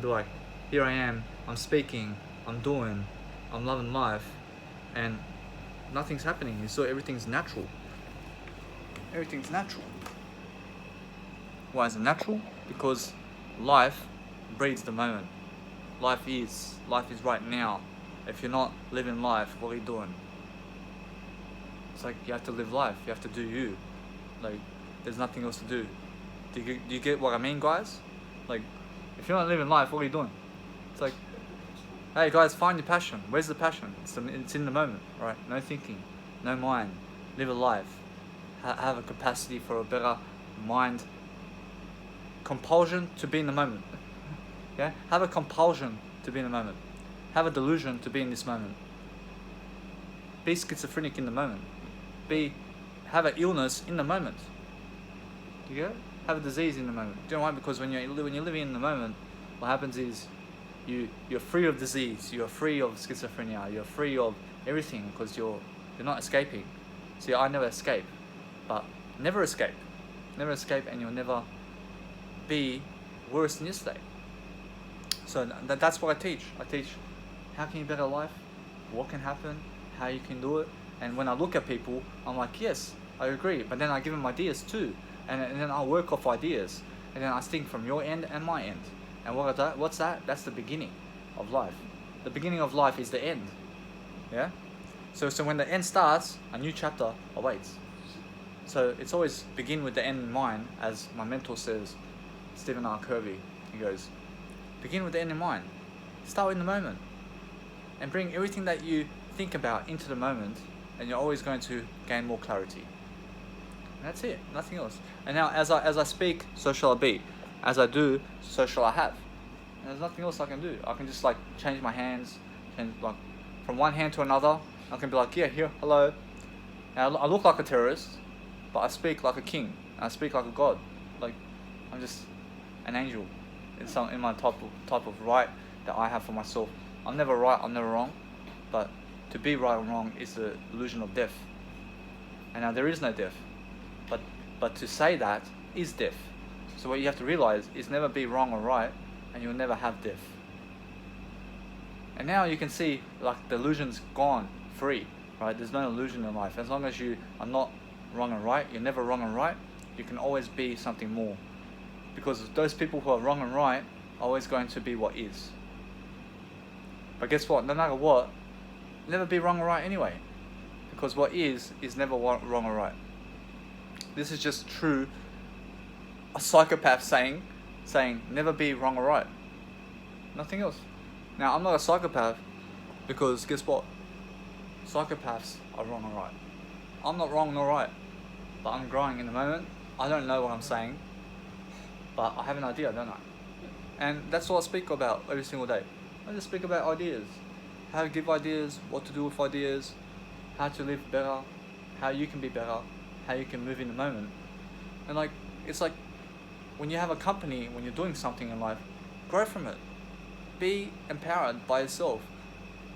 be like, here I am, I'm speaking, I'm doing, I'm loving life, and nothing's happening. So everything's natural. Everything's natural. Why is it natural? Because life breeds the moment. Life is right now. If you're not living life, what are you doing? It's like you have to live life. You have to do you. Like, there's nothing else to do. Do you get what I mean, guys? Like, if you're not living life, what are you doing? It's like, hey guys, find your passion. Where's the passion? It's in the moment, right? No thinking, no mind. Live a life. Have a capacity for a better mind. Compulsion to be in the moment. Yeah? Have a compulsion to be in the moment. Have a delusion to be in this moment. Be schizophrenic in the moment. Have an illness in the moment. You get it? Have a disease in the moment. Do you know why? Because when you're living in the moment, what happens is you're free of disease. You're free of schizophrenia. You're free of everything because you're not escaping. See, I never escape, but never escape, and you'll never be worse than yesterday. So that's what I teach. I teach how can you better life, what can happen, how you can do it. And when I look at people, I'm like, yes, I agree. But then I give them ideas too, and then I'll work off ideas, and then I think from your end and my end. And what's that? That's the beginning of life. The beginning of life is the end. Yeah. So when the end starts, a new chapter awaits. So it's always begin with the end in mind, as my mentor says, Stephen R. Covey. He goes, begin with the end in mind. Start in the moment, and bring everything that you think about into the moment, and you're always going to gain more clarity. And that's it, nothing else. And now, as I speak, so shall I be. As I do, so shall I have. And there's nothing else I can do. I can just like change my hands, and like from one hand to another. I can be like, yeah, here, hello. And I look like a terrorist, but I speak like a king. I speak like a god. Like I'm just an angel in my type of right that I have for myself. I'm never right, I'm never wrong, but to be right or wrong is the illusion of death. And now there is no death, but to say that is death. So what you have to realize is never be wrong or right, and you'll never have death. And now you can see like the illusion's gone, free, right? There's no illusion in life. As long as you are not wrong and right, you're never wrong and right, you can always be something more. Because those people who are wrong and right are always going to be what is. But guess what? No matter what, never be wrong or right anyway. Because what is never wrong or right. This is just true. A psychopath saying never be wrong or right. Nothing else. Now, I'm not a psychopath because guess what? Psychopaths are wrong or right. I'm not wrong nor right, but I'm growing in the moment. I don't know what I'm saying, but I have an idea, don't I? And that's what I speak about every single day. I just speak about ideas. How to give ideas, what to do with ideas, how to live better, how you can be better, how you can move in the moment. And like, it's like when you have a company, when you're doing something in life, grow from it. Be empowered by yourself.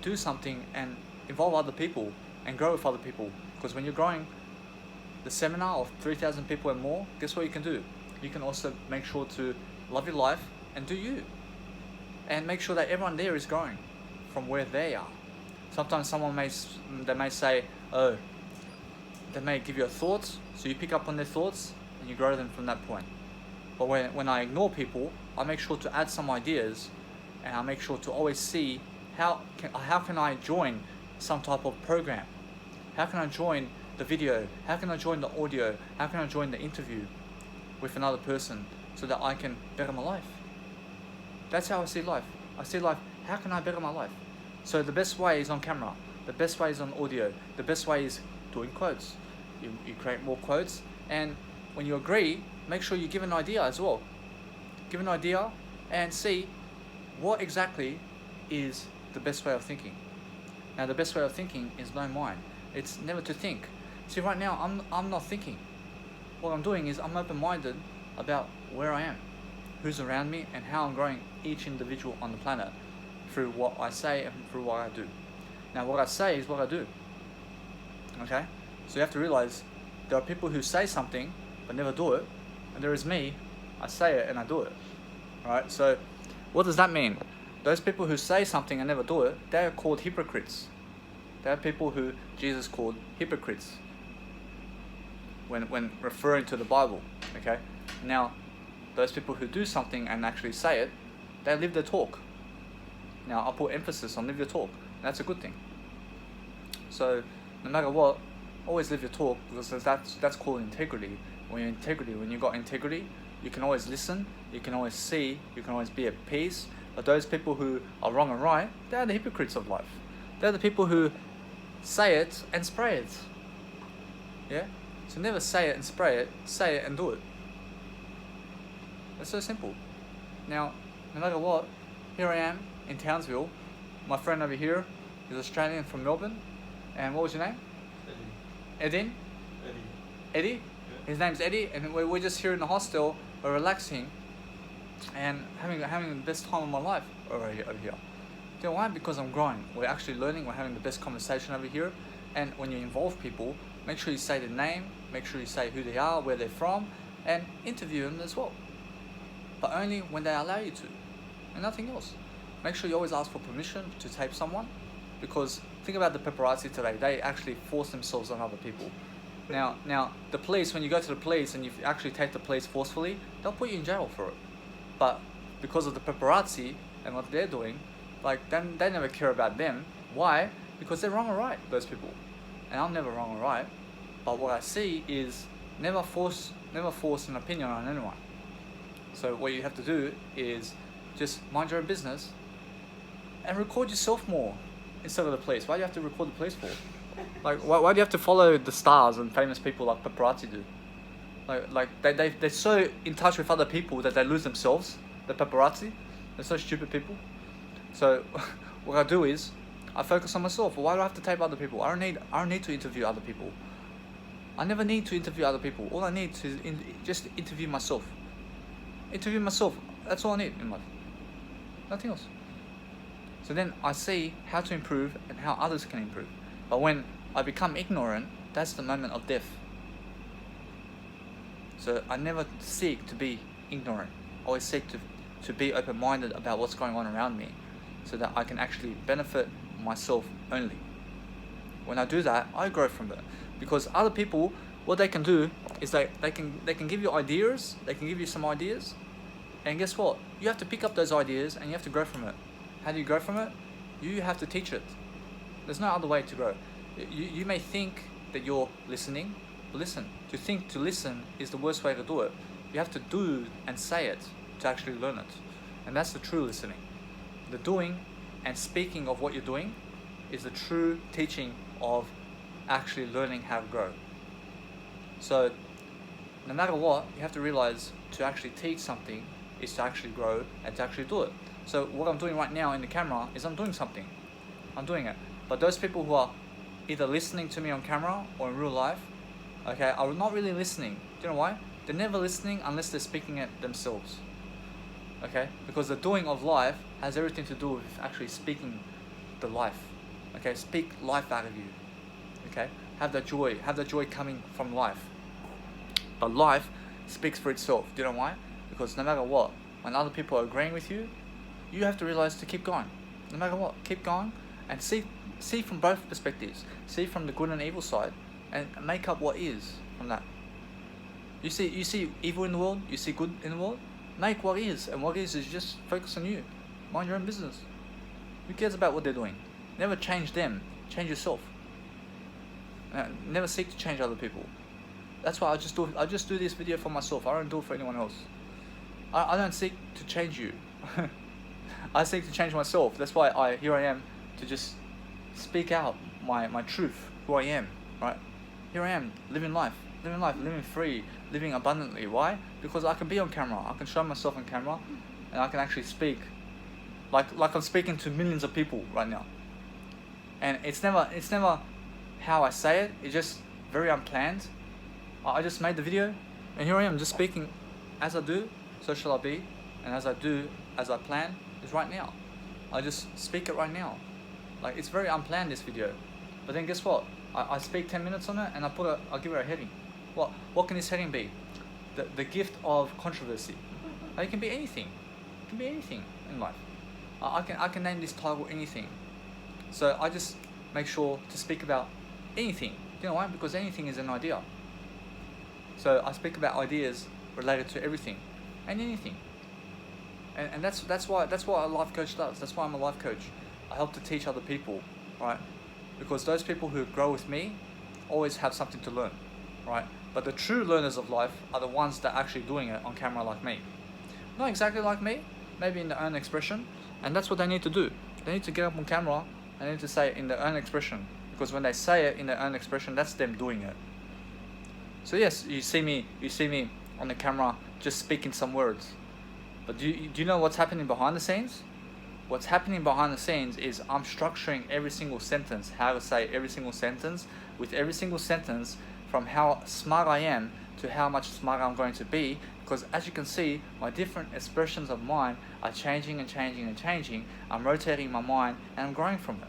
Do something and involve other people and grow with other people. Because when you're growing the seminar of 3,000 people and more, guess what you can do? You can also make sure to love your life and do you. And make sure that everyone there is growing from where they are. Sometimes someone may say, oh, they may give you a thought, so you pick up on their thoughts and you grow them from that point. But when I ignore people, I make sure to add some ideas, and I make sure to always see how can I join some type of program? How can I join the video? How can I join the audio? How can I join the interview with another person so that I can better my life? That's how I see life. I see life, how can I better my life? So the best way is on camera. The best way is on audio. The best way is doing quotes. You create more quotes, and when you agree, make sure you give an idea as well. Give an idea and see what exactly is the best way of thinking. Now the best way of thinking is no mind. It's never to think. See, right now I'm not thinking. What I'm doing is I'm open-minded about where I am, who's around me, and how I'm growing each individual on the planet through what I say and through what I do. Now what I say is what I do. Okay? So you have to realize there are people who say something but never do it, and there is me, I say it and I do it. Alright? So What does that mean? Those people who say something and never do it, they are called hypocrites. They are people who Jesus called hypocrites when referring to the Bible. Okay? Now, those people who do something and actually say it, they live their talk. Now, I'll put emphasis on live your talk. That's a good thing. So, no matter what, always live your talk, because that's called integrity. When you've got integrity, you can always listen, you can always see, you can always be at peace. But those people who are wrong and right, they're the hypocrites of life. They're the people who say it and spray it. Yeah? So never say it and spray it, say it and do it. It's so simple. Now, no matter what, here I am in Townsville. My friend over here is Australian from Melbourne. And what was your name? Eddie. Eddie? Yeah. His name's Eddie, and we're just here in the hostel, we're relaxing and having the best time of my life over here. You know why? Because I'm growing. We're actually learning, we're having the best conversation over here. And when you involve people, make sure you say their name, make sure you say who they are, where they're from, and interview them as well. But only when they allow you to, and nothing else. Make sure you always ask for permission to tape someone, because think about the paparazzi today. They actually force themselves on other people. Now, the police, when you go to the police and you actually take the police forcefully, they'll put you in jail for it. But because of the paparazzi and what they're doing, like, then they never care about them. Why? Because they're wrong or right, those people. And I'm never wrong or right. But what I see is never force an opinion on anyone. So what you have to do is just mind your own business and record yourself more instead of the police. Why do you have to record the police for? Like, why do you have to follow the stars and famous people like paparazzi do? Like they're so in touch with other people that they lose themselves. The paparazzi, they're so stupid people. So what I do is I focus on myself. Why do I have to tape other people? I don't need to interview other people. I never need to interview other people. All I need to is just interview myself. Interview myself. That's all I need in life. Nothing else. So then I see how to improve and how others can improve. But when I become ignorant, that's the moment of death. So I never seek to be ignorant. I always seek to be open-minded about what's going on around me, so that I can actually benefit myself only. When I do that, I grow from it. Because other people, what they can do is they can give you ideas, they can give you some ideas, and guess what? You have to pick up those ideas and you have to grow from it. How do you grow from it? You have to teach it. There's no other way to grow. You may think that you're listening, but listen. To listen is the worst way to do it. You have to do and say it to actually learn it. And that's the true listening. The doing and speaking of what you're doing is the true teaching of actually learning how to grow. So no matter what, you have to realize to actually teach something is to actually grow and to actually do it. So what I'm doing right now in the camera is I'm doing something. I'm doing it. But those people who are either listening to me on camera or in real life, okay, are not really listening. Do you know why? They're never listening unless they're speaking it themselves. Okay? Because the doing of life has everything to do with actually speaking the life. Okay? Speak life out of you. Okay? Have that joy coming from life. But life speaks for itself. Do you know why? Because no matter what, when other people are agreeing with you, you have to realize to keep going. No matter what, keep going and see from both perspectives. See from the good and evil side and make up what is from that. You see evil in the world, you see good in the world, make what is, and what is just focus on you. Mind your own business. Who cares about what they're doing? Never change them, change yourself. Never seek to change other people. That's why I just do this video for myself. I don't do it for anyone else. I don't seek to change you. I seek to change myself. That's why here I am to just speak out my truth, who I am, right? Here I am, living life, living free, living abundantly. Why? Because I can be on camera. I can show myself on camera, and I can actually speak like I'm speaking to millions of people right now. And it's never how I say it. It's just very unplanned. I just made the video, and here I am just speaking as I do, so shall I be, and as I do, as I plan, is right now. I just speak it right now. Like, it's very unplanned, this video. But then guess what? I speak 10 minutes on it and I'll give it a heading. What can this heading be? The gift of controversy. It can be anything. It can be anything. in life. I can name this title anything. So I just make sure to speak about anything. You know why? Because anything is an idea. So I speak about ideas related to everything and anything. And that's why a life coach does. That's why I'm a life coach. I help to teach other people, right? Because those people who grow with me always have something to learn, right? But the true learners of life are the ones that are actually doing it on camera like me. Not exactly like me, maybe in their own expression, and that's what they need to do. They need to get up on camera and they need to say it in their own expression, because when they say it in their own expression, that's them doing it. So yes, you see me on the camera just speaking some words, but do you know what's happening behind the scenes? What's happening behind the scenes is I'm structuring every single sentence, how to say every single sentence, with every single sentence from how smart I am to how much smarter I'm going to be, because as you can see, my different expressions of mind are changing and changing and changing. I'm rotating my mind and I'm growing from it.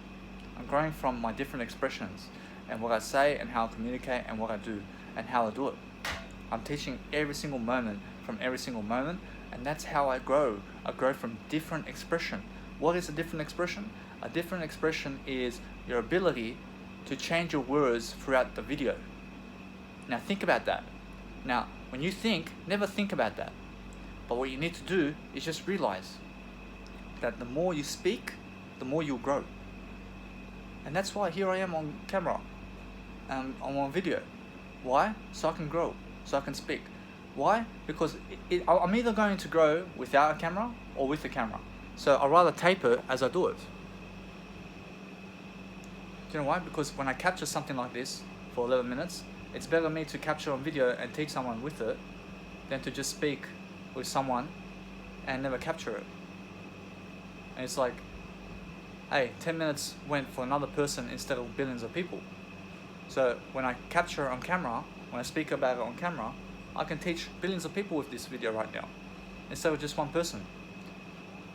I'm growing from my different expressions and what I say and how I communicate and what I do and how I do it. I'm teaching every single moment from every single moment, and that's how I grow. I grow from different expression. What is a different expression? A different expression is your ability to change your words throughout the video. Now think about that. Now, when you think, never think about that. But what you need to do is just realize that the more you speak, the more you'll grow. And that's why here I am on camera, I'm on video. Why? So I can grow, so I can speak. Why? Because I'm either going to grow without a camera or with a camera. So I'd rather tape it as I do it. Do you know why? Because when I capture something like this for 11 minutes, it's better me to capture on video and teach someone with it than to just speak with someone and never capture it. And it's like, hey, 10 minutes went for another person instead of billions of people. So when I capture on camera, when I speak about it on camera, I can teach billions of people with this video right now instead of just one person.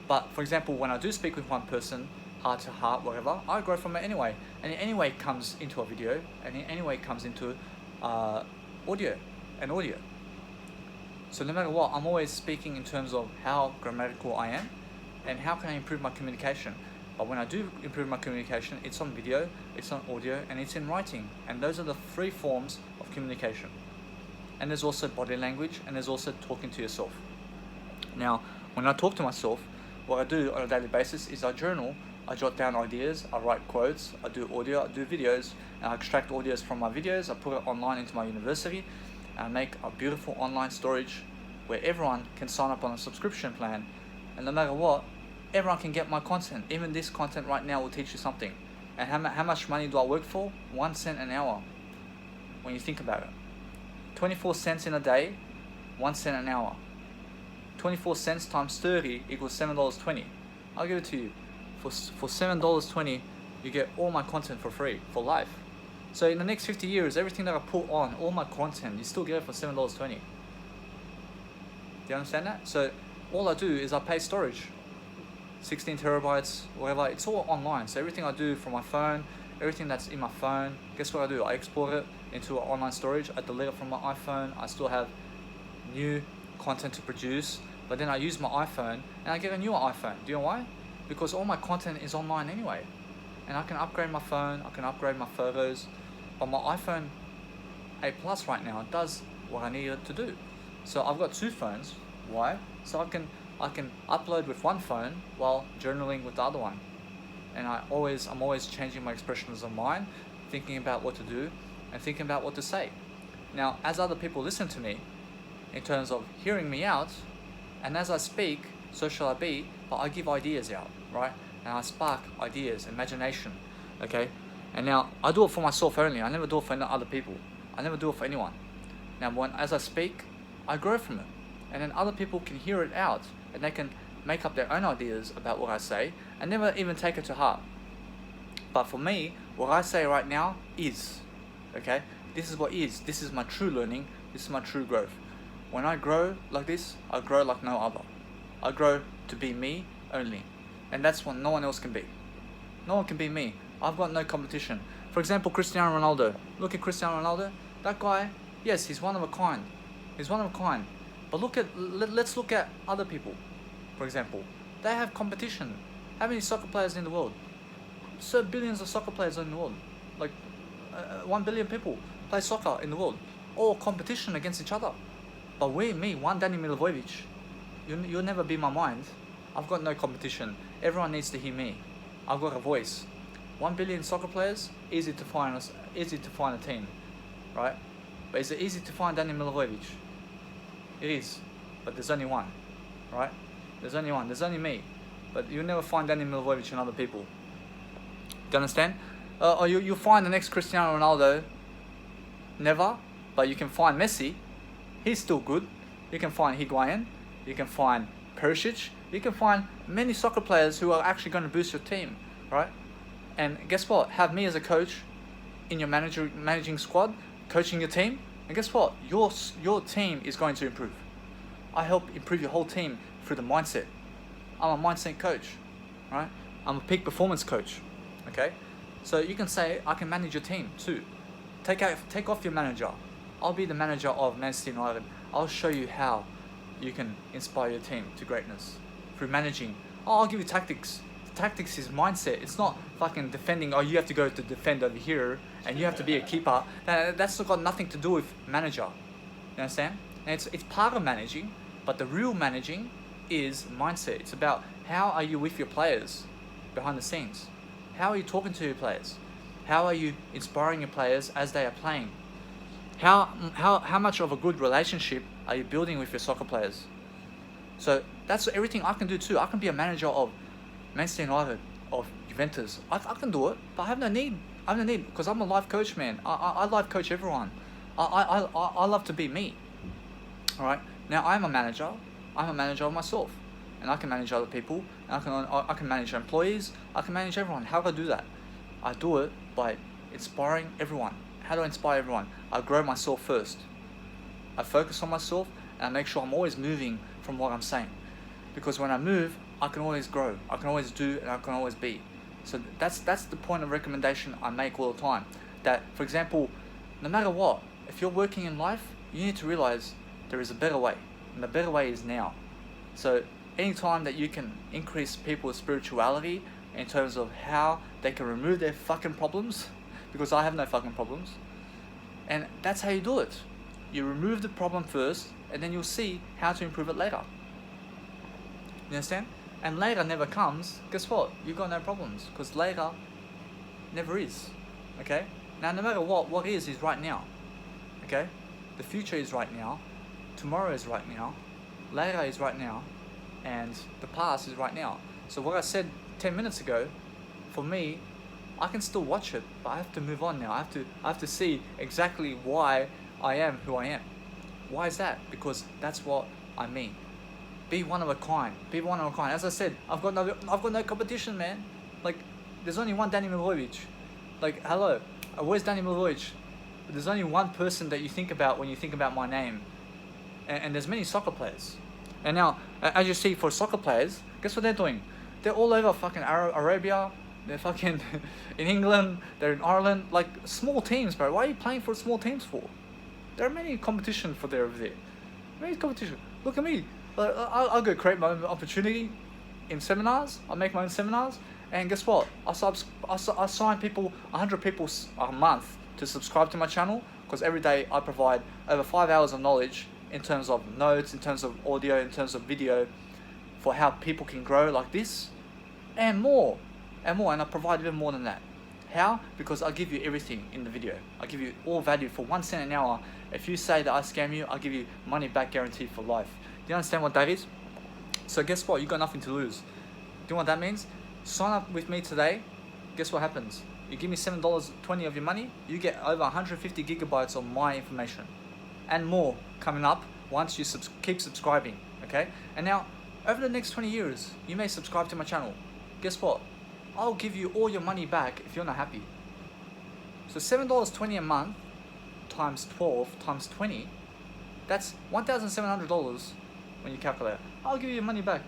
But for example, when I do speak with one person, heart to heart, whatever, I grow from it anyway. And it anyway comes into a video, and it anyway comes into audio. So no matter what, I'm always speaking in terms of how grammatical I am and how can I improve my communication. But when I do improve my communication, it's on video, it's on audio, and it's in writing. And those are the three forms of communication. And there's also body language, and there's also talking to yourself. Now, when I talk to myself, what I do on a daily basis is I journal, I jot down ideas, I write quotes, I do audio, I do videos, and I extract audios from my videos, I put it online into my university, and I make a beautiful online storage where everyone can sign up on a subscription plan, and no matter what, everyone can get my content. Even this content right now will teach you something. And how much money do I work for? 1 cent an hour, when you think about it. 24 cents in a day, 1 cent an hour. 24 cents times 30 equals $7.20. I'll give it to you. For $7.20, you get all my content for free, for life. So in the next 50 years, everything that I put on, all my content, you still get it for $7.20. Do you understand that? So all I do is I pay storage. 16 terabytes, whatever, it's all online. So everything I do from my phone, everything that's in my phone, guess what I do? I export it into an online storage, I delete it from my iPhone, I still have new content to produce, but then I use my iPhone and I get a newer iPhone. Do you know why? Because all my content is online anyway. And I can upgrade my phone, I can upgrade my photos, but my iPhone 8 Plus right now does what I need it to do. So I've got two phones. Why? So I can upload with one phone while journaling with the other one. And I'm always changing my expressions of mind, thinking about what to do and thinking about what to say. Now, as other people listen to me, in terms of hearing me out, and as I speak, so shall I be, but I give ideas out, right? And I spark ideas, imagination, okay? And now, I do it for myself only. I never do it for other people. I never do it for anyone. Now, as I speak, I grow from it. And then other people can hear it out, and they can make up their own ideas about what I say, and never even take it to heart. But for me, what I say right now is, okay? This is what is. This is my true learning. This is my true growth. When I grow like this, I grow like no other. I grow to be me only. And that's what no one else can be. No one can be me. I've got no competition. For example, Cristiano Ronaldo. Look at Cristiano Ronaldo. That guy, yes, he's one of a kind. He's one of a kind. But let's look at other people. For example, They have competition. How many soccer players in the world? So billions of soccer players in the world. Like 1 billion people play soccer in the world. All competition against each other. But one Danny Milivojevic, you'll never be my mind. I've got no competition. Everyone needs to hear me. I've got a voice. 1 billion soccer players, easy to find a team, right? But is it easy to find Danny Milivojevic? It is, but there's only one, right? There's only one. There's only me. But you'll never find Danny Milivojevic and other people. Do you understand? Or you'll find the next Cristiano Ronaldo. Never. But you can find Messi. He's still good. You can find Higuain. You can find Perisic. You can find many soccer players who are actually going to boost your team, right? And guess what? Have me as a coach in your managing squad, coaching your team. And guess what? Your team is going to improve. I help improve your whole team through the mindset. I'm a mindset coach, right? I'm a peak performance coach, okay? So you can say, I can manage your team too. Take off your manager. I'll be the manager of Manchester United. I'll show you how you can inspire your team to greatness through managing. I'll give you tactics. Tactics is mindset. It's not fucking defending. Oh, you have to go to defend over here and you have to be a keeper. That's got nothing to do with manager. You understand? And it's part of managing, but the real managing is mindset. It's about how are you with your players behind the scenes? How are you talking to your players? How are you inspiring your players as they are playing? How much of a good relationship are you building with your soccer players? So that's everything I can do too. I can be a manager of Manchester United, of Juventus. I can do it, but I have no need. I have no need because I'm a life coach, man. I life coach everyone. I love to be me. All right. Now I'm a manager. I'm a manager of myself, and I can manage other people. And I can manage employees. I can manage everyone. How do I do that? I do it by inspiring everyone. How do I inspire everyone? I grow myself first. I focus on myself and I make sure I'm always moving from what I'm saying. Because when I move, I can always grow. I can always do and I can always be. So that's the point of recommendation I make all the time. That, for example, no matter what, if you're working in life, you need to realize there is a better way. And the better way is now. So anytime that you can increase people's spirituality in terms of how they can remove their fucking problems, because I have no fucking problems. And that's how you do it. You remove the problem first, and then you'll see how to improve it later. You understand? And later never comes. Guess what? You've got no problems, because later never is. Okay? Now, no matter what is right now. Okay? The future is right now. Tomorrow is right now. Later is right now. And the past is right now. So what I said 10 minutes ago, for me, I can still watch it, but I have to move on now. I have to see exactly why I am who I am. Why is that? Because that's what I mean. Be one of a kind. Be one of a kind. As I said, I've got no competition, man. Like, there's only one Danny Milivojevic. Like, hello, where's Danny Milivojevic? There's only one person that you think about when you think about my name. And there's many soccer players. And now, as you see, for soccer players, guess what they're doing? They're all over fucking Arabia. They're fucking in England. They're in Ireland. Like, small teams, bro. Why are you playing for small teams for? There are many competition for there over there. Many competition. Look at me. I'll go create my own opportunity in seminars. I make my own seminars. And guess what? I sign people, 100 people a month to subscribe to my channel. Because every day I provide over 5 hours of knowledge in terms of notes, in terms of audio, in terms of video, for how people can grow like this and more. And I provide even more than that. How? Because I give you everything in the video. I give you all value for 1 cent an hour. If you say that I scam you, I'll give you money back guaranteed for life. Do you understand what that is? So guess what? You got nothing to lose. Do you know what that means? Sign up with me today. Guess what happens? You give me $7.20 of your money, you get over 150 gigabytes of my information. And more coming up once you keep subscribing. Okay? And now, over the next 20 years, you may subscribe to my channel. Guess what? I'll give you all your money back if you're not happy. So $7.20 a month times 12 times 20, that's $1,700 when you calculate. I'll give you your money back.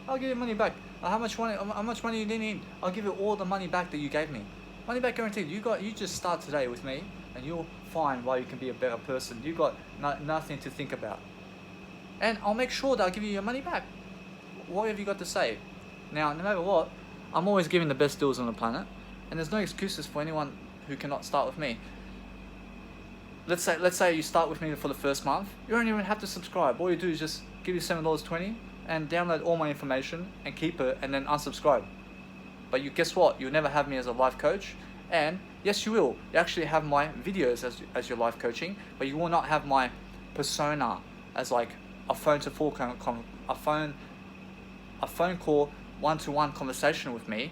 I'll give you money back. How much money you need? I'll give you all the money back that you gave me. Money back guaranteed. You just start today with me and you'll find why you can be a better person. You got nothing to think about. And I'll make sure that I'll give you your money back. What have you got to say? Now, no matter what, I'm always giving the best deals on the planet, and there's no excuses for anyone who cannot start with me. Let's say you start with me for the first month. You don't even have to subscribe. All you do is just give you $7.20 and download all my information and keep it, and then unsubscribe. But guess what? You'll never have me as a life coach. And yes, you will. You actually have my videos as your life coaching, but you will not have my persona as like a phone call, one-to-one conversation with me,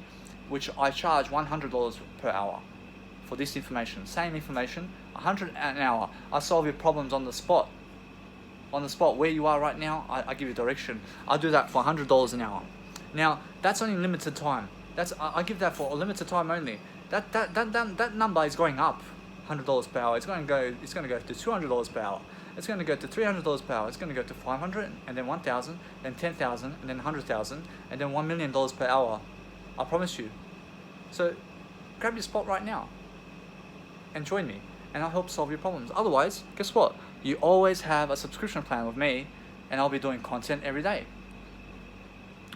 which I charge $100 per hour for this information. Same information, $100 an hour. I solve your problems on the spot. On the spot where you are right now, I give you direction. I do that for $100 an hour. Now that's only limited time. I give that for a limited time only. That number is going up, $100 per hour. It's going to go to $200 per hour. It's going to go to $300 per hour. It's going to go to $500, and then $1,000, then $10,000, and then $100,000, and then $1 million per hour. I promise you. So grab your spot right now and join me, and I'll help solve your problems. Otherwise, guess what? You always have a subscription plan with me, and I'll be doing content every day.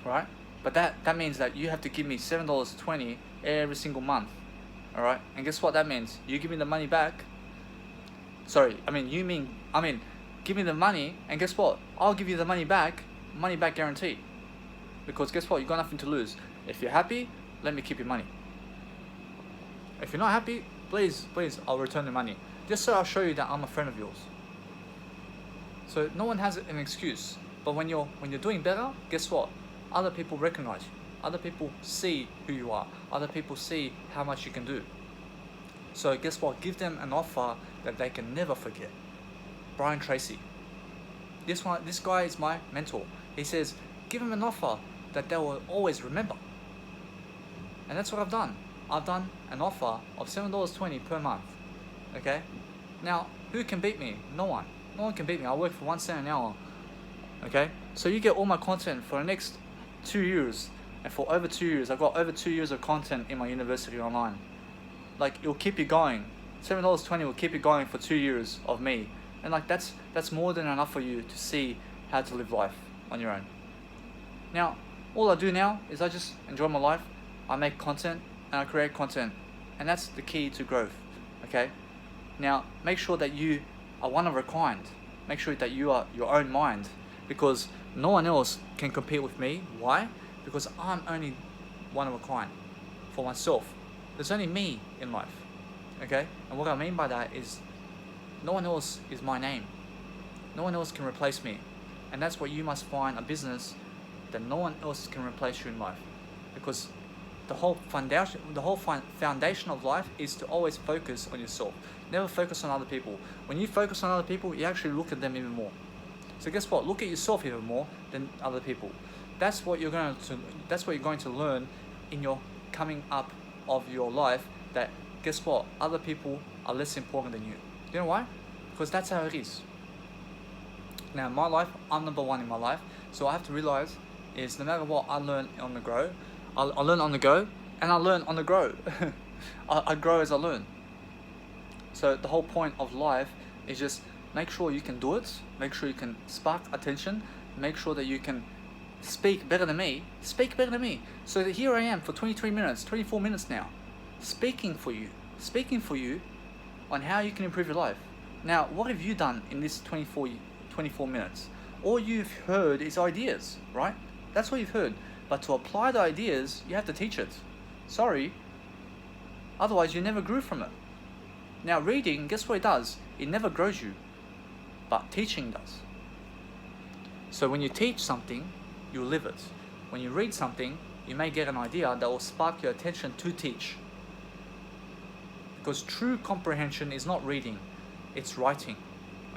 Right? But that means that you have to give me $7.20 every single month. Alright? And guess what that means? You give me the money back. Give me the money, and guess what? I'll give you the money back guarantee. Because guess what? You got nothing to lose. If you're happy, let me keep your money. If you're not happy, please, I'll return the money. Just so I'll show you that I'm a friend of yours. So no one has an excuse. But when you're doing better, guess what? Other people recognize you. Other people see who you are. Other people see how much you can do. So guess what? Give them an offer that they can never forget. Brian Tracy. This guy is my mentor. He says, give him an offer that they will always remember. And that's what I've done. I've done an offer of $7.20 per month. Okay? Now, who can beat me? No one. No one can beat me. I work for 1 cent an hour. Okay? So you get all my content for the next 2 years. And for over 2 years, I've got over 2 years of content in my university online. Like, it'll keep you going. $7.20 will keep you going for 2 years of me. And like, that's more than enough for you to see how to live life on your own. Now, all I do now is I just enjoy my life. I make content and I create content. And that's the key to growth. Okay? Now, make sure that you are one of a kind. Make sure that you are your own mind. Because no one else can compete with me. Why? Because I'm only one of a kind for myself. There's only me in life. Okay? And what I mean by that is no one else is my name. No one else can replace me. And that's what you must find, a business that no one else can replace you in life. Because the whole foundation of life is to always focus on yourself. Never focus on other people. When you focus on other people, you actually look at them even more. So guess what? Look at yourself even more than other people. That's what you're going to learn in your coming up of your life, that guess what? Other people are less important than you. You know why? Because that's how it is. Now in my life, I'm number one in my life. So I have to realize is no matter what, I learn on the go. I learn on the go, and I learn on the grow. I grow as I learn. So the whole point of life is just make sure you can do it. Make sure you can spark attention. Make sure that you can speak better than me. Speak better than me. So that here I am for 23 minutes, 24 minutes now, speaking for you on how you can improve your life. Now, what have you done in this 24 minutes? All you've heard is ideas, right? That's what you've heard. But to apply the ideas, you have to teach it. Sorry. Otherwise, you never grew from it. Now, reading, guess what it does? It never grows you. But teaching does. So when you teach something, you live it. When you read something, you may get an idea that will spark your attention to teach. Because true comprehension is not reading, it's writing.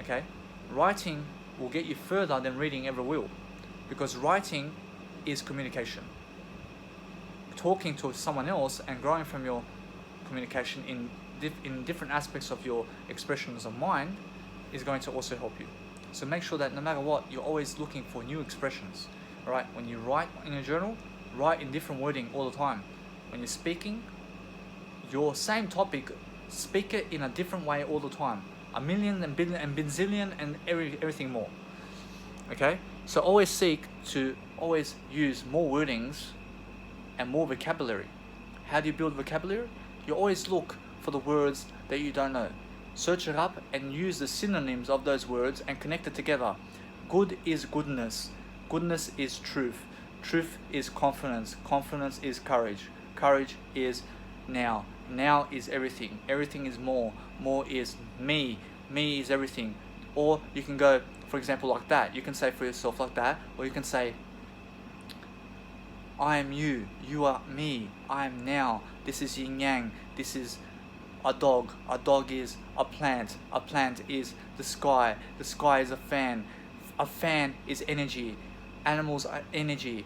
Okay? Writing will get you further than reading ever will. Because writing is communication. Talking to someone else and growing from your communication in different aspects of your expressions of mind is going to also help you. So make sure that no matter what, you're always looking for new expressions. Alright? When you write in a journal, write in different wording all the time. When you're speaking, your same topic, speak it in a different way all the time. A million and billion and bazillion and everything more. Okay? So always seek to always use more wordings and more vocabulary. How do you build vocabulary? You always look for the words that you don't know. Search it up and use the synonyms of those words and connect it together. Good is goodness. Goodness is truth. Truth is confidence. Confidence is courage. Courage is now. Now is everything. Everything is more. More is me. Me is everything. Or you can go, for example, like that. You can say for yourself like that. Or you can say, I am you. You are me. I am now. This is yin yang. This is a dog. A dog is a plant. A plant is the sky. The sky is a fan. A fan is energy. Animals are energy.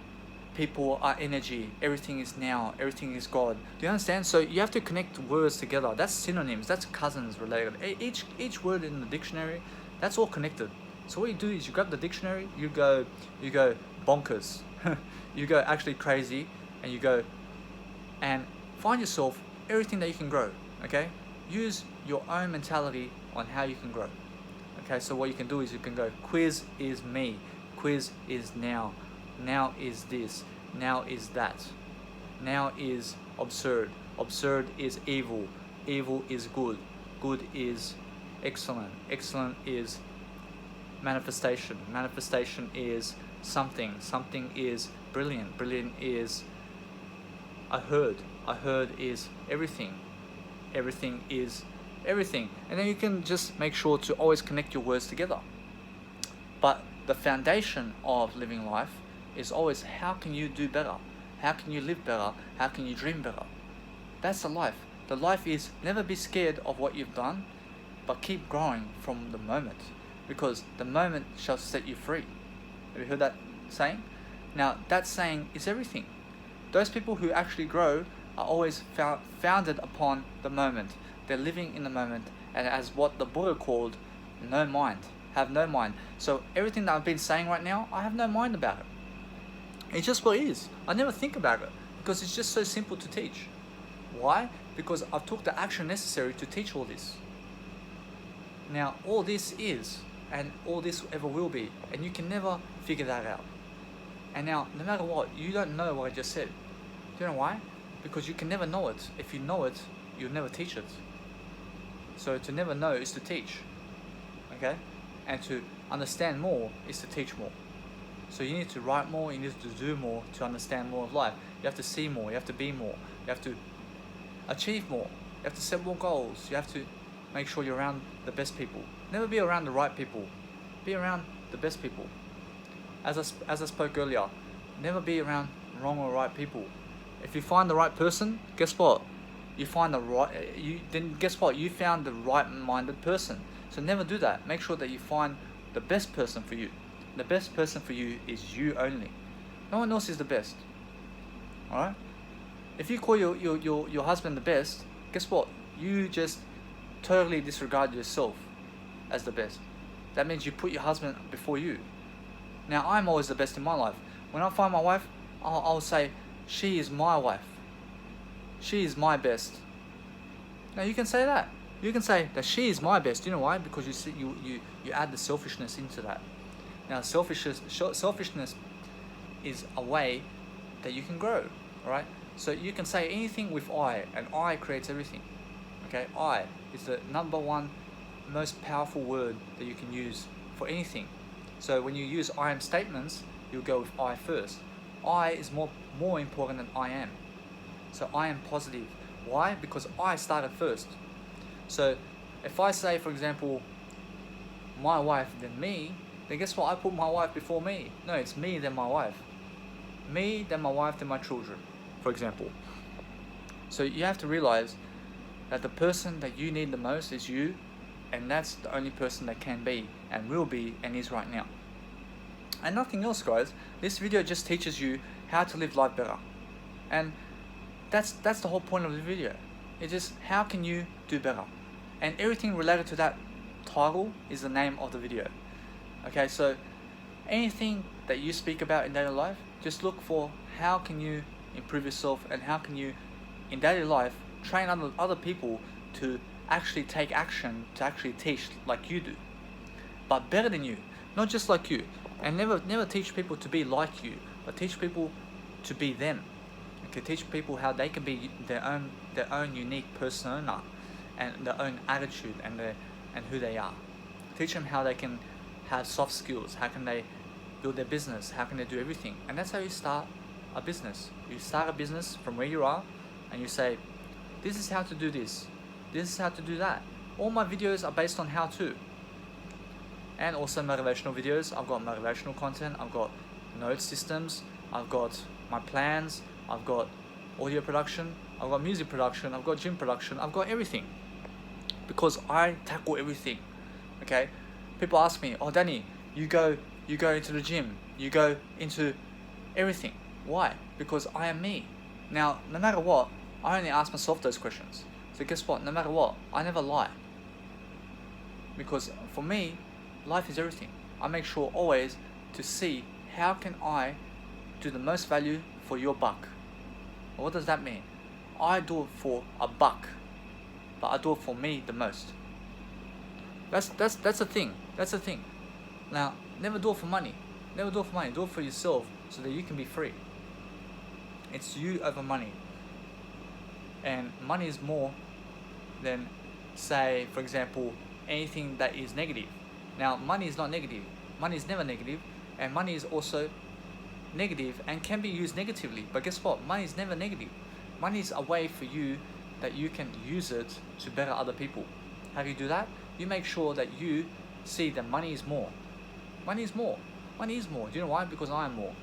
People are energy. Everything is now. Everything is God. Do you understand? So you have to connect words together. That's synonyms. That's cousins related. Each word in the dictionary, that's all connected. So what you do is you grab the dictionary. You go bonkers. You go actually crazy, and you go and find yourself everything that you can grow. Okay? Use your own mentality on how you can grow. Okay? So what you can do is you can go, quiz is me. Quiz is now. Now is this. Now is that. Now is absurd. Absurd is evil. Evil is good. Good is excellent. Excellent is manifestation. Manifestation is something. Something is brilliant. Brilliant is I heard. I heard is everything. Everything is everything. And then you can just make sure to always connect your words together. But the foundation of living life is always, how can you do better? How can you live better? How can you dream better? That's the life. The life is never be scared of what you've done, but keep growing from the moment, because the moment shall set you free. Have you heard that saying? Now that saying is everything. Those people who actually grow are always founded upon the moment. They're living in the moment, and as what the Buddha called, no mind. Have no mind. So everything that I've been saying right now, I have no mind about it. It's just what it is. I never think about it because it's just so simple to teach. Why? Because I've took the action necessary to teach all this. Now all this is, and all this ever will be, and you can never figure that out. And now, no matter what, you don't know what I just said. Do you know why? Because you can never know it. If you know it, you'll never teach it. So to never know is to teach. Okay? And to understand more is to teach more. So you need to write more, you need to do more to understand more of life. You have to see more, you have to be more, you have to achieve more, you have to set more goals, you have to make sure you're around the best people. Never be around the right people, be around the best people. As I spoke earlier, never be around wrong or right people. If you find the right person, guess what? You found the right-minded person. So never do that. Make sure that you find the best person for you. The best person for you is you only. No one else is the best. Alright? If you call your husband the best, guess what? You just totally disregard yourself as the best. That means you put your husband before you. Now I'm always the best in my life. When I find my wife, I'll say, she is my wife. She is my best. Now you can say that. You can say that she is my best. You know why? Because you add the selfishness into that. Now selfishness is a way that you can grow, right? So you can say anything with I, and I creates everything. Okay, I is the number one most powerful word that you can use for anything. So when you use I am statements, you'll go with I first. I is more important than I am. So I am positive. Why? Because I started first. So if I say, for example, my wife then me, then guess what? I put my wife before me. No, it's me then my wife. Me then my wife then my children, for example. So you have to realize that the person that you need the most is you, and that's the only person that can be and will be and is right now. And nothing else, guys. This video just teaches you how to live life better. And that's the whole point of the video. It's just how can you do better? And everything related to that title is the name of the video. Okay, so anything that you speak about in daily life, just look for how can you improve yourself, and how can you in daily life train other people to actually take action, to actually teach like you do, but better than you, not just like you. And never teach people to be like you, but teach people to be them. Okay, teach people how they can be their own unique persona, and their own attitude, and who they are. Teach them how they can have soft skills. How can they build their business? How can they do everything? And that's how you start a business. You start a business from where you are, and you say, this is how to do this. This is how to do that. All my videos are based on how to. And also motivational videos. I've got motivational content. I've got note systems. I've got my plans. I've got audio production. I've got music production. I've got gym production. I've got everything. Because I tackle everything. Okay? People ask me, oh Danny, you go into the gym. You go into everything. Why? Because I am me. Now, no matter what, I only ask myself those questions. So guess what? No matter what, I never lie. Because for me, life is everything. I make sure always to see how can I do the most value for your buck. What does that mean? I do it for a buck, but I do it for me the most. That's the thing. That's the thing. Now, never do it for money. Never do it for money. Do it for yourself so that you can be free. It's you over money. And money is more than, say, for example, anything that is negative. Now, money is not negative. Money is never negative, and money is also negative and can be used negatively. But guess what? Money is never negative. Money is a way for you that you can use it to better other people. How do you do that? You make sure that you see that money is more. Money is more. Money is more. Do you know why? Because I am more.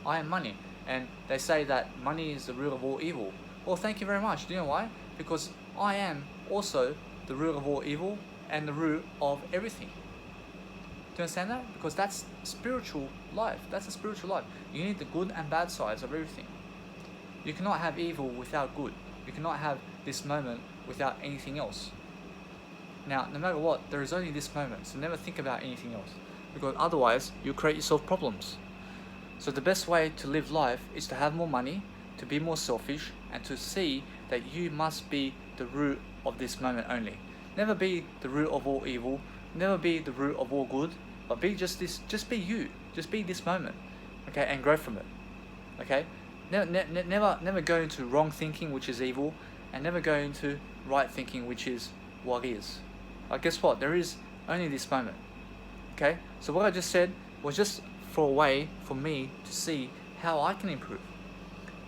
I am money. And they say that money is the root of all evil. Well, thank you very much. Do you know why? Because I am also the root of all evil and the root of everything. Do you understand that? Because that's spiritual life. That's a spiritual life. You need the good and bad sides of everything. You cannot have evil without good. You cannot have this moment without anything else. Now, no matter what, there is only this moment. So never think about anything else. Because otherwise, you create yourself problems. So the best way to live life is to have more money, to be more selfish, and to see that you must be the root of this moment only. Never be the root of all evil. Never be the root of all good. But be just this. Just be you. Just be this moment. Okay, and grow from it. Okay. Never go into wrong thinking, which is evil, and never go into right thinking, which is what is. Guess what? There is only this moment. Okay. So what I just said was just for a way for me to see how I can improve.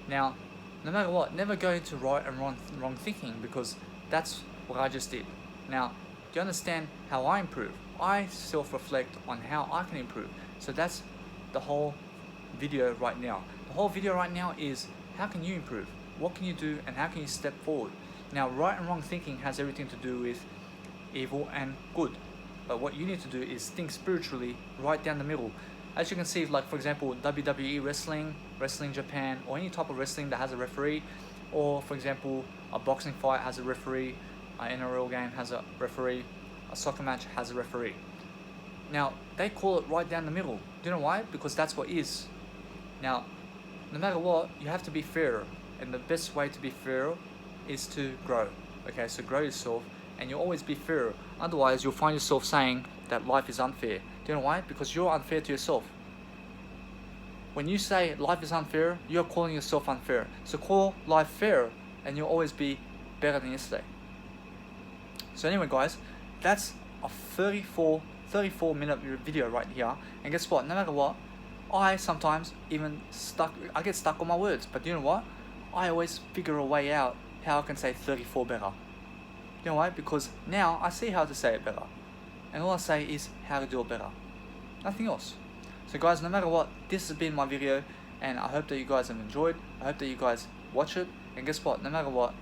Now, no matter what, never go into right and wrong thinking, because that's what I just did. Now, do you understand how I improve? I self-reflect on how I can improve. So that's the whole video right now. The whole video right now is how can you improve? What can you do, and how can you step forward? Now, right and wrong thinking has everything to do with evil and good. But what you need to do is think spiritually right down the middle. As you can see, like for example, WWE wrestling Japan, or any type of wrestling that has a referee, or for example, a boxing fight has a referee, an NRL game has a referee, a soccer match has a referee. Now, they call it right down the middle. Do you know why? Because that's what is. Now, no matter what, you have to be fair. And the best way to be fair is to grow. Okay, so grow yourself, and you'll always be fair. Otherwise, you'll find yourself saying that life is unfair. Do you know why? Because you're unfair to yourself. When you say life is unfair, you're calling yourself unfair. So call life fair, and you'll always be better than yesterday. So anyway, guys, that's a 34 minute video right here. And guess what? No matter what, I sometimes I get stuck on my words. But you know what? I always figure a way out how I can say 34 better. You know why? Because now I see how to say it better. And all I say is how to do it better. Nothing else. So guys, no matter what, this has been my video, and I hope that you guys have enjoyed. I hope that you guys watch it. And guess what? No matter what,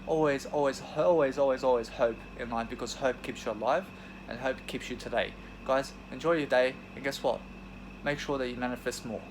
always hope in life, because hope keeps you alive, and hope keeps you today. Guys, enjoy your day, and guess what? Make sure that you manifest more.